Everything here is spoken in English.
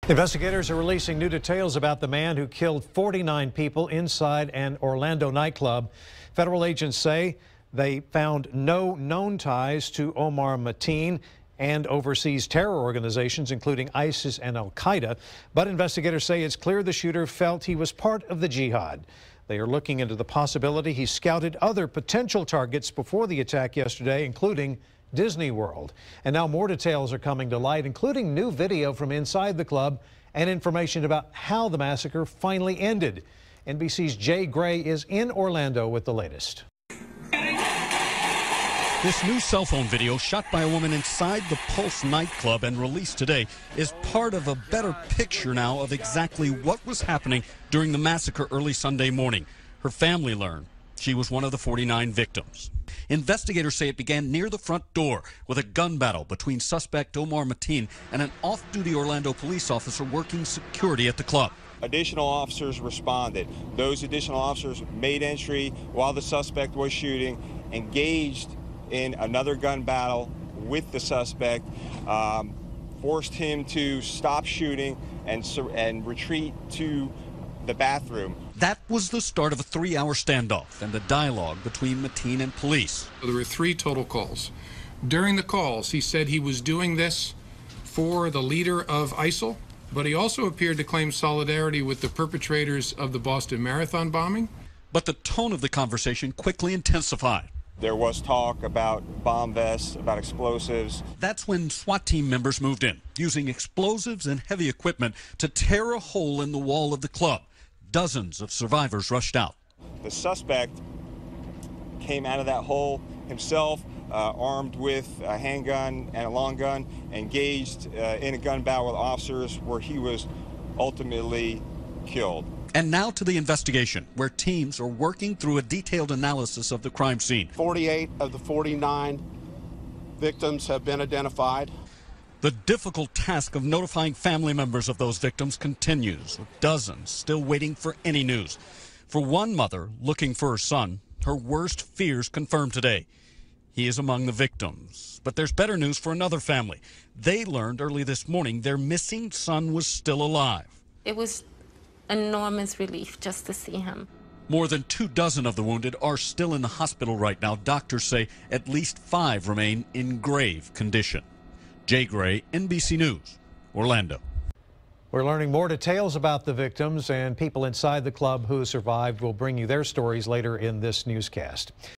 Investigators are releasing new details about the man who killed 49 people inside an Orlando nightclub. Federal agents say they found no known ties to Omar Mateen and overseas terror organizations, including ISIS and al-Qaeda. But investigators say it's clear the shooter felt he was part of the jihad. They are looking into the possibility he scouted other potential targets before the attack yesterday, including Disney World. And now more details are coming to light, including new video from inside the club and information about how the massacre finally ended. NBC's Jay Gray is in Orlando with the latest. This new cell phone video shot by a woman inside the Pulse nightclub and released today is part of a better picture now of exactly what was happening during the massacre early Sunday morning. Her family learned she was one of the 49 victims. Investigators say it began near the front door with a gun battle between suspect Omar Mateen and an off-duty Orlando police officer working security at the club. Additional officers responded. Those additional officers made entry while the suspect was shooting, engaged in another gun battle with the suspect, forced him to stop shooting and retreat to the bathroom. That was the start of a 3-hour standoff and the dialogue between Mateen and police. There were 3 total calls. During the calls, he said he was doing this for the leader of ISIL, but he also appeared to claim solidarity with the perpetrators of the Boston Marathon bombing. But the tone of the conversation quickly intensified. There was talk about bomb vests, about explosives. That's when SWAT team members moved in, using explosives and heavy equipment to tear a hole in the wall of the club. Dozens of survivors rushed out. The suspect came out of that hole himself, armed with a handgun and a long gun, engaged in a gun battle with officers where he was ultimately killed. And now to the investigation, where teams are working through a detailed analysis of the crime scene. 48 of the 49 victims have been identified. The difficult task of notifying family members of those victims continues, with dozens still waiting for any news. For one mother looking for her son, her worst fears confirmed today. He is among the victims. But there's better news for another family. They learned early this morning their missing son was still alive. It was enormous relief just to see him. More than 24 of the wounded are still in the hospital right now. Doctors say at least 5 remain in grave condition. Jay Gray, NBC News, Orlando. We're learning more details about the victims and people inside the club who survived. We'll bring you their stories later in this newscast.